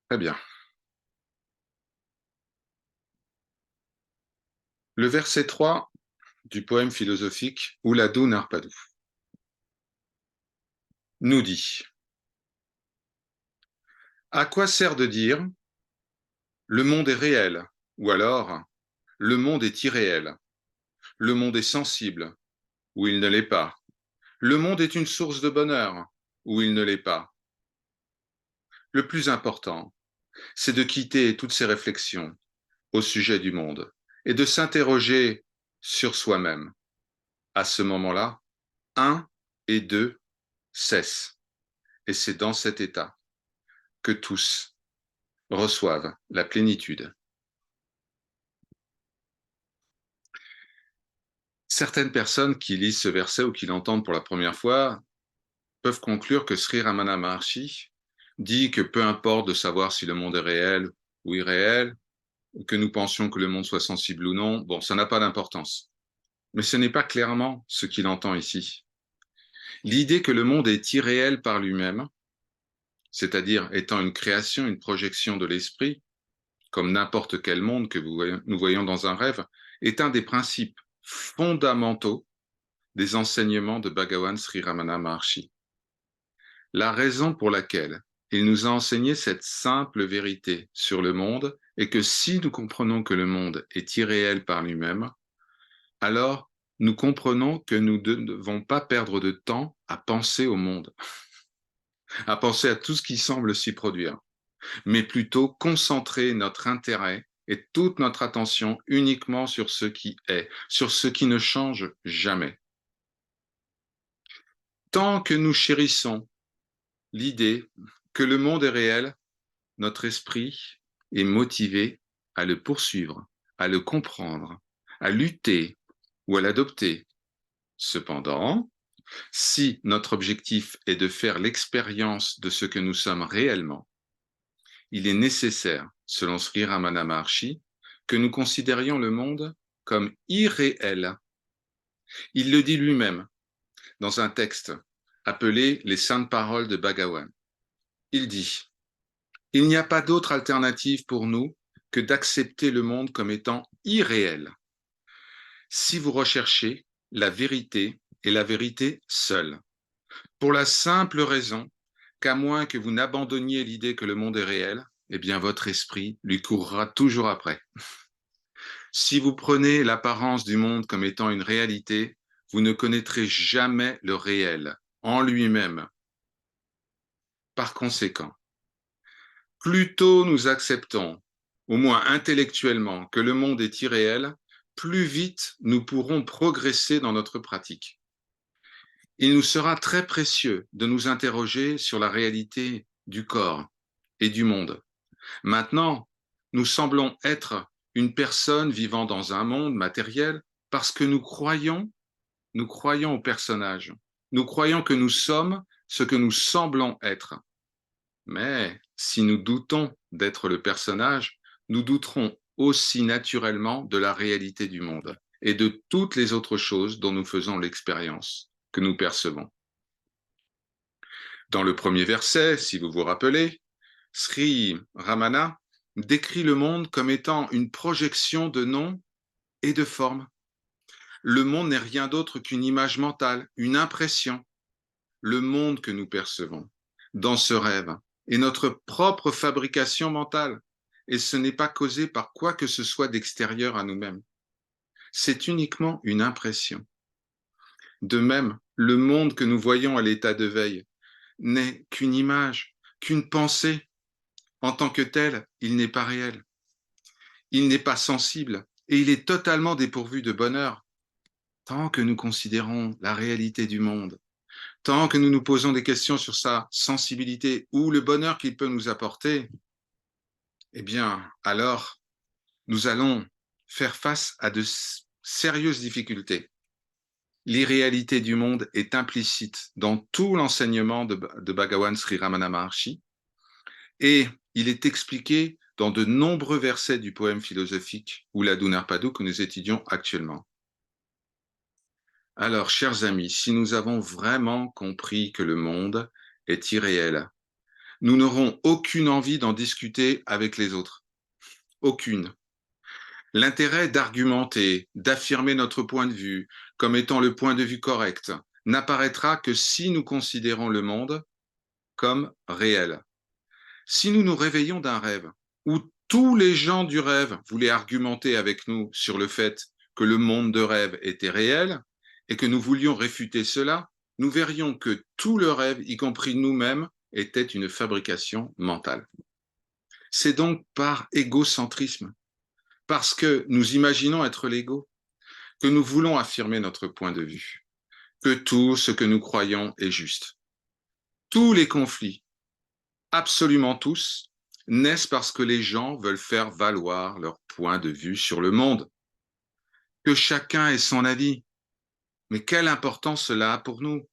Très bien. Le verset 3 du poème philosophique Ouladu Narpadu nous dit: à quoi sert de dire le monde est réel, ou alors le monde est irréel, le monde est sensible, ou il ne l'est pas, le monde est une source de bonheur, ou il ne l'est pas. Le plus important, c'est de quitter toutes ces réflexions au sujet du monde et de s'interroger sur soi-même. À ce moment-là, un et deux cessent. Et c'est dans cet état que tous reçoivent la plénitude. Certaines personnes qui lisent ce verset ou qui l'entendent pour la première fois peuvent conclure que Sri Ramana Maharshi dit que peu importe de savoir si le monde est réel ou irréel, que nous pensions que le monde soit sensible ou non, bon, ça n'a pas d'importance. Mais ce n'est pas clairement ce qu'il entend ici. L'idée que le monde est irréel par lui-même, c'est-à-dire étant une création, une projection de l'esprit, comme n'importe quel monde que nous voyons dans un rêve, est un des principes fondamentaux des enseignements de Bhagavan Sri Ramana Maharshi. La raison pour laquelle il nous a enseigné cette simple vérité sur le monde est que si nous comprenons que le monde est irréel par lui-même, alors nous comprenons que nous ne devons pas perdre de temps à penser au monde, à penser à tout ce qui semble s'y produire, mais plutôt concentrer notre intérêt et toute notre attention uniquement sur ce qui est, sur ce qui ne change jamais. Tant que nous chérissons l'idée que le monde est réel, notre esprit est motivé à le poursuivre, à le comprendre, à lutter ou à l'adopter. Cependant, si notre objectif est de faire l'expérience de ce que nous sommes réellement, il est nécessaire, selon Sri Ramana Maharshi, que nous considérions le monde comme irréel. Il le dit lui-même dans un texte appelé Les Saintes Paroles de Bhagavan. Il dit: il n'y a pas d'autre alternative pour nous que d'accepter le monde comme étant irréel. Si vous recherchez la vérité et la vérité seule, pour la simple raison qu'à moins que vous n'abandonniez l'idée que le monde est réel, eh bien votre esprit lui courra toujours après. Si vous prenez l'apparence du monde comme étant une réalité, vous ne connaîtrez jamais le réel en lui-même. Par conséquent, plus tôt nous acceptons, au moins intellectuellement, que le monde est irréel, plus vite nous pourrons progresser dans notre pratique. Il nous sera très précieux de nous interroger sur la réalité du corps et du monde. Maintenant, nous semblons être une personne vivant dans un monde matériel parce que nous croyons au personnage. Nous croyons que nous sommes ce que nous semblons être. Mais si nous doutons d'être le personnage, nous douterons aussi naturellement de la réalité du monde et de toutes les autres choses dont nous faisons l'expérience, que nous percevons. Dans le premier verset, si vous vous rappelez, Sri Ramana décrit le monde comme étant une projection de noms et de formes. Le monde n'est rien d'autre qu'une image mentale, une impression. Le monde que nous percevons dans ce rêve est notre propre fabrication mentale et ce n'est pas causé par quoi que ce soit d'extérieur à nous-mêmes. C'est uniquement une impression. De même, le monde que nous voyons à l'état de veille n'est qu'une image, qu'une pensée. En tant que tel, il n'est pas réel. Il n'est pas sensible et il est totalement dépourvu de bonheur. Tant que nous considérons la réalité du monde, tant que nous nous posons des questions sur sa sensibilité ou le bonheur qu'il peut nous apporter, eh bien, alors, nous allons faire face à de sérieuses difficultés. L'irréalité du monde est implicite dans tout l'enseignement de Bhagavan Sri Ramana Maharshi et il est expliqué dans de nombreux versets du poème philosophique Ouladu Narpadu que nous étudions actuellement. Alors, chers amis, si nous avons vraiment compris que le monde est irréel, nous n'aurons aucune envie d'en discuter avec les autres. Aucune. L'intérêt d'argumenter, d'affirmer notre point de vue comme étant le point de vue correct n'apparaîtra que si nous considérons le monde comme réel. Si nous nous réveillons d'un rêve où tous les gens du rêve voulaient argumenter avec nous sur le fait que le monde de rêve était réel et que nous voulions réfuter cela, nous verrions que tout le rêve, y compris nous-mêmes, était une fabrication mentale. C'est donc par égocentrisme, parce que nous imaginons être l'ego, que nous voulons affirmer notre point de vue, que tout ce que nous croyons est juste. Tous les conflits, absolument tous, naissent parce que les gens veulent faire valoir leur point de vue sur le monde. Que chacun ait son avis. Mais quelle importance cela a pour nous?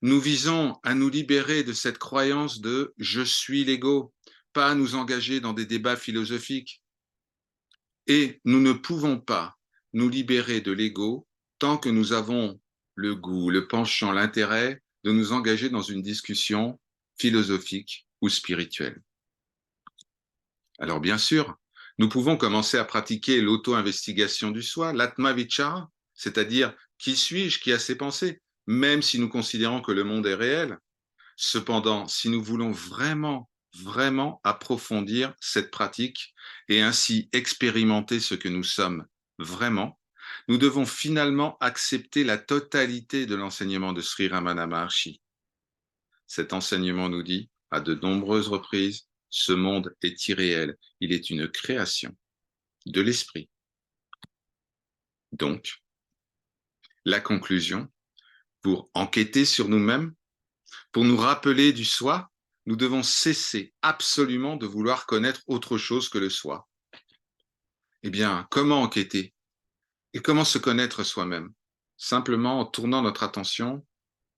Nous visons à nous libérer de cette croyance de je suis l'ego, pas à nous engager dans des débats philosophiques. Et nous ne pouvons pas nous libérer de l'ego tant que nous avons le goût, le penchant, l'intérêt de nous engager dans une discussion philosophique ou spirituelle. Alors bien sûr, nous pouvons commencer à pratiquer l'auto-investigation du soi, l'atma vichara, c'est-à-dire qui suis-je, qui a ses pensées, même si nous considérons que le monde est réel. Cependant, si nous voulons vraiment approfondir cette pratique et ainsi expérimenter ce que nous sommes vraiment, nous devons finalement accepter la totalité de l'enseignement de Sri Ramana Maharshi. Cet enseignement nous dit, à de nombreuses reprises, ce monde est irréel, il est une création de l'esprit. Donc, la conclusion, pour enquêter sur nous-mêmes, pour nous rappeler du soi, nous devons cesser absolument de vouloir connaître autre chose que le soi. Eh bien, comment enquêter et comment se connaître soi-même? Simplement en tournant notre attention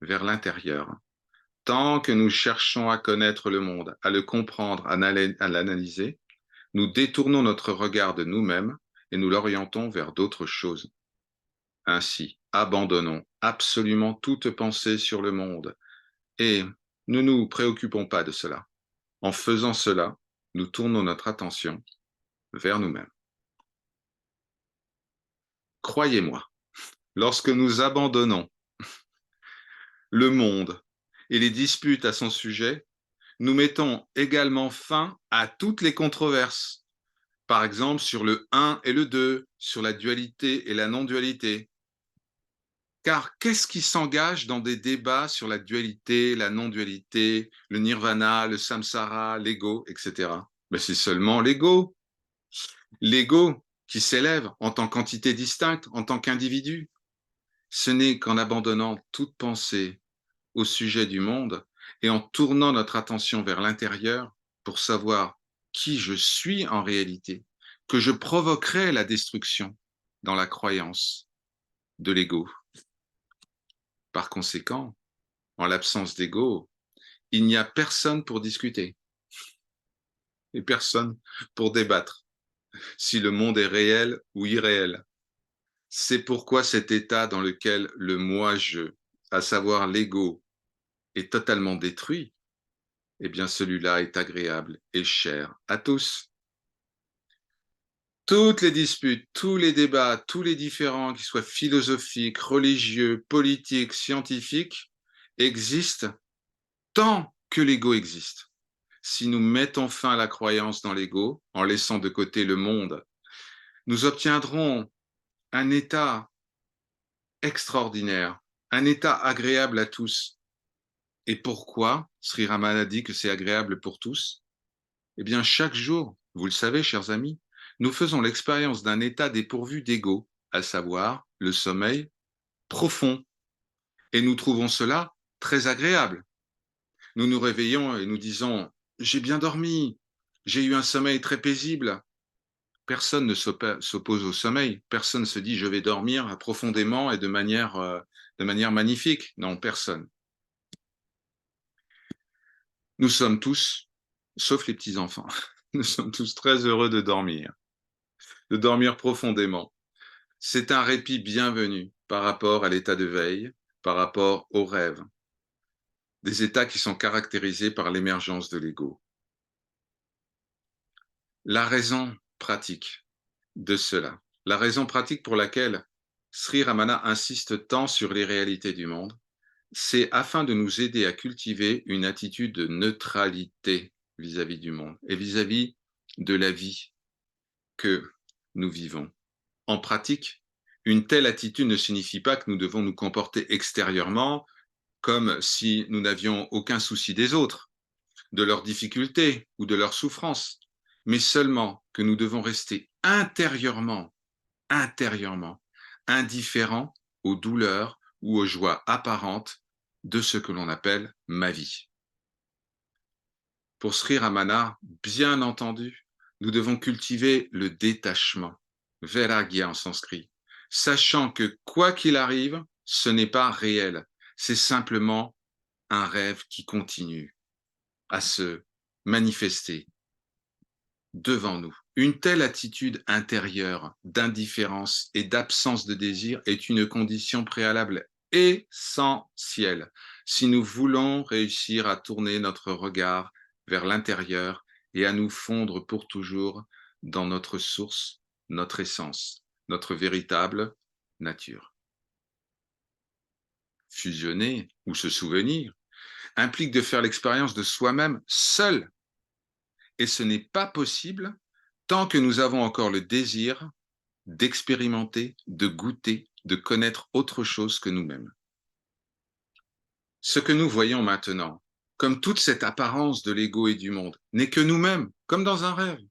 vers l'intérieur. Tant que nous cherchons à connaître le monde, à le comprendre, à l'analyser, nous détournons notre regard de nous-mêmes et nous l'orientons vers d'autres choses. Ainsi, abandonnons absolument toute pensée sur le monde et ne nous préoccupons pas de cela. En faisant cela, nous tournons notre attention vers nous-mêmes. Croyez-moi, lorsque nous abandonnons le monde et les disputes à son sujet, nous mettons également fin à toutes les controverses. Par exemple, sur le 1 et le 2, sur la dualité et la non-dualité. Car qu'est-ce qui s'engage dans des débats sur la dualité, la non-dualité, le nirvana, le samsara, l'ego, etc. Mais c'est seulement l'ego. L'ego qui s'élève en tant qu'entité distincte, en tant qu'individu. Ce n'est qu'en abandonnant toute pensée au sujet du monde et en tournant notre attention vers l'intérieur pour savoir qui je suis en réalité, que je provoquerai la destruction dans la croyance de l'ego. Par conséquent, en l'absence d'ego, il n'y a personne pour discuter et personne pour débattre si le monde est réel ou irréel. C'est pourquoi cet état dans lequel le moi-je, à savoir l'ego, est totalement détruit, eh bien celui-là est agréable et cher à tous. Toutes les disputes, tous les débats, tous les différends, qu'ils soient philosophiques, religieux, politiques, scientifiques, existent tant que l'ego existe. Si nous mettons fin à la croyance dans l'ego, en laissant de côté le monde, nous obtiendrons un état extraordinaire, un état agréable à tous. Et pourquoi Sri Ramana dit que c'est agréable pour tous? Eh bien, chaque jour, vous le savez, chers amis, nous faisons l'expérience d'un état dépourvu d'ego, à savoir le sommeil profond. Et nous trouvons cela très agréable. Nous nous réveillons et nous disons, j'ai bien dormi, j'ai eu un sommeil très paisible. Personne ne s'oppose au sommeil. Personne ne se dit, je vais dormir profondément et de manière magnifique. Non, personne. Nous sommes tous, sauf les petits-enfants, nous sommes tous très heureux de dormir profondément. C'est un répit bienvenu par rapport à l'état de veille, par rapport au rêve. des états qui sont caractérisés par l'émergence de l'ego. La raison pratique de cela, la raison pratique pour laquelle Sri Ramana insiste tant sur les réalités du monde, c'est afin de nous aider à cultiver une attitude de neutralité vis-à-vis du monde et vis-à-vis de la vie que nous vivons. En pratique, une telle attitude ne signifie pas que nous devons nous comporter extérieurement comme si nous n'avions aucun souci des autres, de leurs difficultés ou de leurs souffrances, mais seulement que nous devons rester intérieurement indifférents aux douleurs ou aux joies apparentes de ce que l'on appelle ma vie. Pour Sri Ramana, bien entendu, nous devons cultiver le détachement, vairagya en sanskrit, sachant que quoi qu'il arrive, ce n'est pas réel, c'est simplement un rêve qui continue à se manifester devant nous. Une telle attitude intérieure d'indifférence et d'absence de désir est une condition préalable essentielle si nous voulons réussir à tourner notre regard vers l'intérieur et à nous fondre pour toujours dans notre source, notre essence, notre véritable nature. Fusionner ou se souvenir implique de faire l'expérience de soi-même seul. Et ce n'est pas possible tant que nous avons encore le désir d'expérimenter, de goûter, de connaître autre chose que nous-mêmes. Ce que nous voyons maintenant, comme toute cette apparence de l'ego et du monde, n'est que nous-mêmes, comme dans un rêve.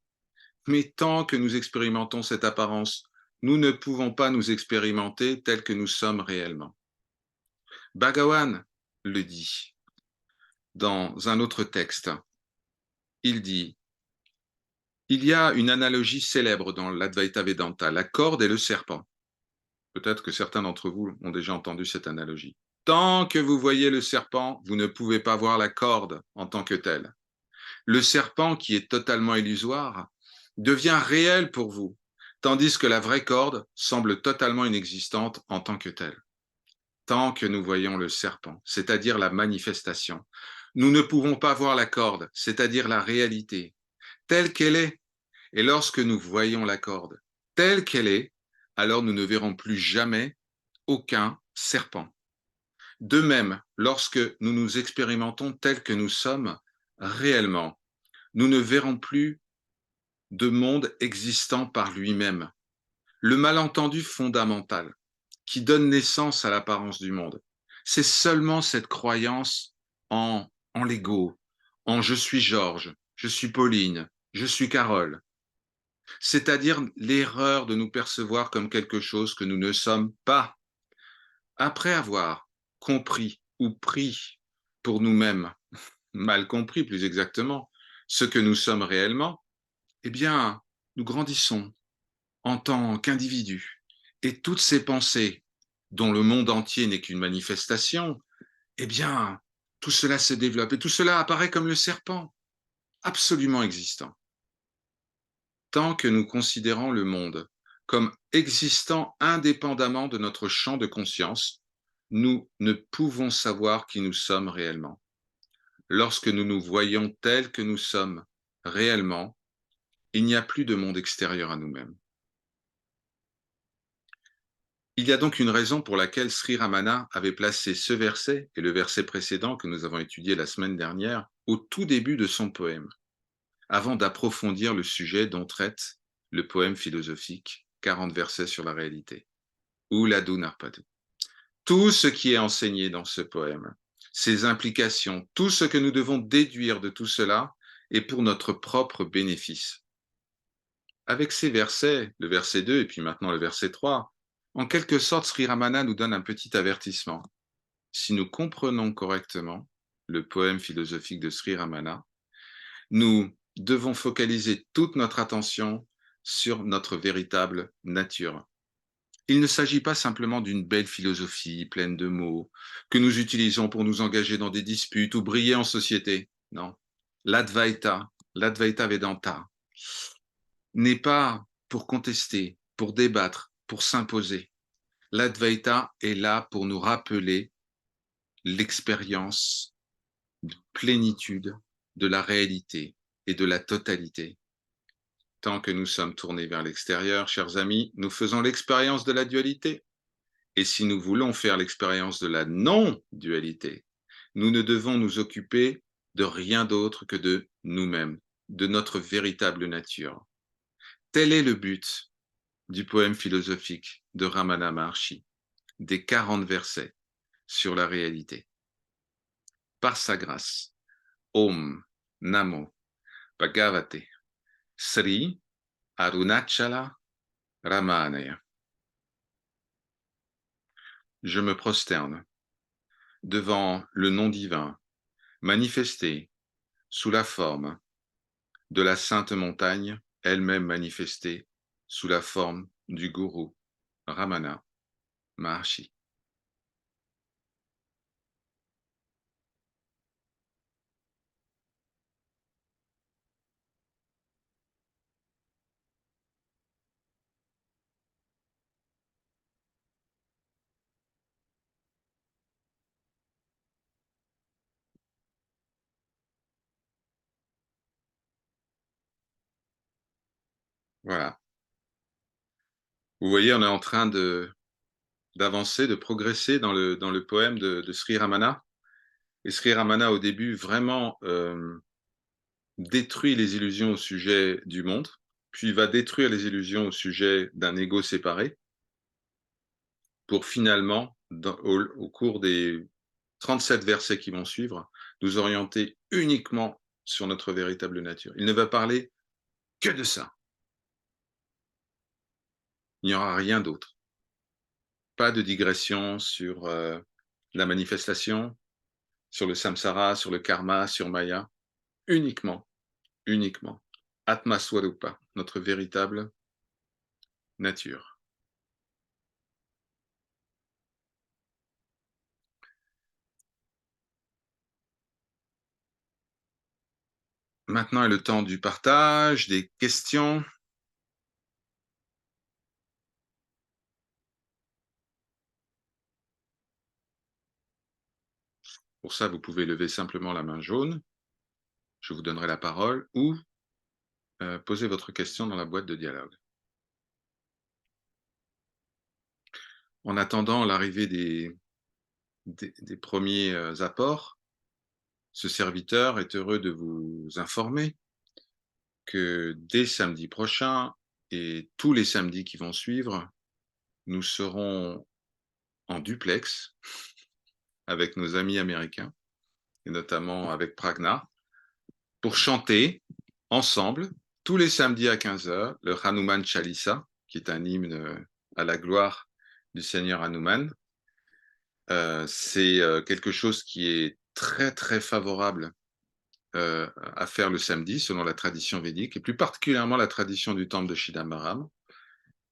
Mais tant que nous expérimentons cette apparence, nous ne pouvons pas nous expérimenter tels que nous sommes réellement. Bhagavan le dit dans un autre texte. Il dit: il y a une analogie célèbre dans l'Advaita Vedanta, la corde et le serpent. Peut-être que certains d'entre vous ont déjà entendu cette analogie. Tant que vous voyez le serpent, vous ne pouvez pas voir la corde en tant que telle. Le serpent, qui est totalement illusoire, devient réel pour vous, tandis que la vraie corde semble totalement inexistante en tant que telle. Tant que nous voyons le serpent, c'est-à-dire la manifestation, nous ne pouvons pas voir la corde, c'est-à-dire la réalité, telle qu'elle est. Et lorsque nous voyons la corde telle qu'elle est, alors nous ne verrons plus jamais aucun serpent. De même, lorsque nous nous expérimentons tels que nous sommes réellement, nous ne verrons plus de monde existant par lui-même. Le malentendu fondamental qui donne naissance à l'apparence du monde, c'est seulement cette croyance en l'ego, en je suis Georges, je suis Pauline, je suis Carole. C'est-à-dire l'erreur de nous percevoir comme quelque chose que nous ne sommes pas. Après avoir compris ou pris pour nous-mêmes, mal compris plus exactement, ce que nous sommes réellement, eh bien, nous grandissons en tant qu'individus. Et toutes ces pensées, dont le monde entier n'est qu'une manifestation, eh bien, tout cela se développe et tout cela apparaît comme le serpent, absolument existant. Tant que nous considérons le monde comme existant indépendamment de notre champ de conscience, nous ne pouvons savoir qui nous sommes réellement. Lorsque nous nous voyons tels que nous sommes réellement, il n'y a plus de monde extérieur à nous-mêmes. Il y a donc une raison pour laquelle Sri Ramana avait placé ce verset et le verset précédent que nous avons étudié la semaine dernière au tout début de son poème, avant d'approfondir le sujet dont traite le poème philosophique 40 versets sur la réalité, ou l'Adhu Narpadu. Tout ce qui est enseigné dans ce poème, ses implications, tout ce que nous devons déduire de tout cela est pour notre propre bénéfice. Avec ces versets, le verset 2 et puis maintenant le verset 3, en quelque sorte, Sri Ramana nous donne un petit avertissement. Si nous comprenons correctement le poème philosophique de Sri Ramana, nous devons focaliser toute notre attention sur notre véritable nature. Il ne s'agit pas simplement d'une belle philosophie pleine de mots que nous utilisons pour nous engager dans des disputes ou briller en société. Non. L'Advaita Vedanta, n'est pas pour contester, pour débattre, pour s'imposer. L'Advaita est là pour nous rappeler l'expérience de plénitude de la réalité et de la totalité. Tant que nous sommes tournés vers l'extérieur, chers amis, nous faisons l'expérience de la dualité. Et si nous voulons faire l'expérience de la non-dualité, nous ne devons nous occuper de rien d'autre que de nous-mêmes, de notre véritable nature. Tel est le but du poème philosophique de Ramana Maharshi, des 40 versets sur la réalité. Par sa grâce, Om Namo Bhagavate Sri Arunachala Ramanaya. Je me prosterne devant le nom divin manifesté sous la forme de la sainte montagne, elle-même manifestée sous la forme du gourou Ramana Maharshi. Voilà. Vous voyez, on est en train d'avancer, de progresser dans le poème de Sri Ramana. Et Sri Ramana, au début, vraiment détruit les illusions au sujet du monde, puis va détruire les illusions au sujet d'un ego séparé, pour finalement, au cours des 37 versets qui vont suivre, nous orienter uniquement sur notre véritable nature. Il ne va parler que de ça. Il n'y aura rien d'autre. Pas de digression sur la manifestation, sur le samsara, sur le karma, sur Maya. Uniquement, uniquement. Atma Swarupa, notre véritable nature. Maintenant est le temps du partage, des questions. Pour ça, vous pouvez lever simplement la main jaune. Je vous donnerai la parole ou poser votre question dans la boîte de dialogue. En attendant l'arrivée des premiers apports, ce serviteur est heureux de vous informer que dès samedi prochain et tous les samedis qui vont suivre, nous serons en duplex avec nos amis américains, et notamment avec Pragna, pour chanter ensemble, tous les samedis à 15 heures, le Hanuman Chalisa, qui est un hymne à la gloire du Seigneur Hanuman. C'est quelque chose qui est très, très favorable à faire le samedi, selon la tradition védique, et plus particulièrement la tradition du temple de Chidambaram.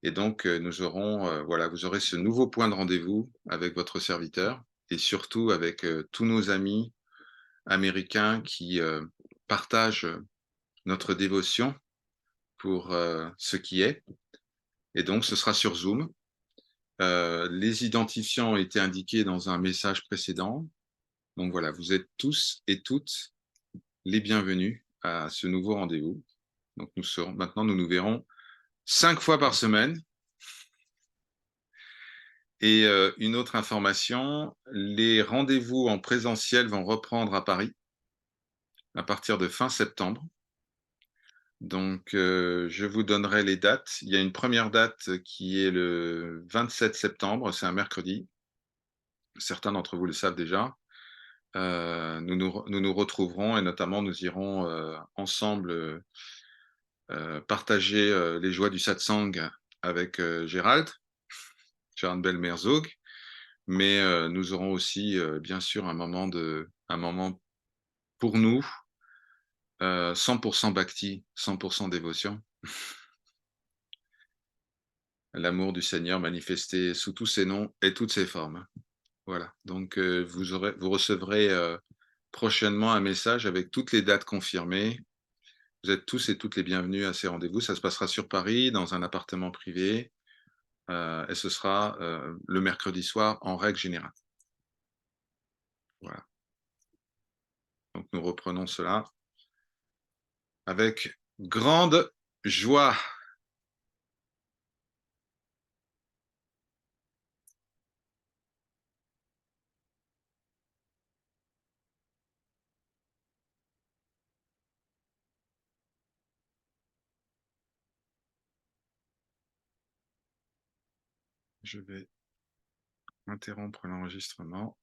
Et donc, nous aurons, voilà, vous aurez ce nouveau point de rendez-vous avec votre serviteur, et surtout avec tous nos amis américains qui partagent notre dévotion pour ce qui est. Et donc, ce sera sur Zoom. Les identifiants ont été indiqués dans un message précédent. Donc voilà, vous êtes tous et toutes les bienvenus à ce nouveau rendez-vous. Donc maintenant, nous nous verrons 5 fois par semaine. Et une autre information, les rendez-vous en présentiel vont reprendre à Paris à partir de fin septembre. Donc, je vous donnerai les dates. Il y a une première date qui est le 27 septembre, c'est un mercredi. Certains d'entre vous le savent déjà. Nous nous retrouverons et notamment nous irons ensemble partager les joies du satsang avec Gérald Belmerzog. Mais nous aurons aussi, bien sûr, un moment pour nous, 100% bhakti, 100% dévotion. L'amour du Seigneur manifesté sous tous ses noms et toutes ses formes. Voilà. Donc, vous recevrez prochainement un message avec toutes les dates confirmées. Vous êtes tous et toutes les bienvenus à ces rendez-vous. Ça se passera sur Paris, dans un appartement privé, et ce sera le mercredi soir en règle générale. Voilà. nous reprenons cela avec grande joie. Je vais interrompre l'enregistrement.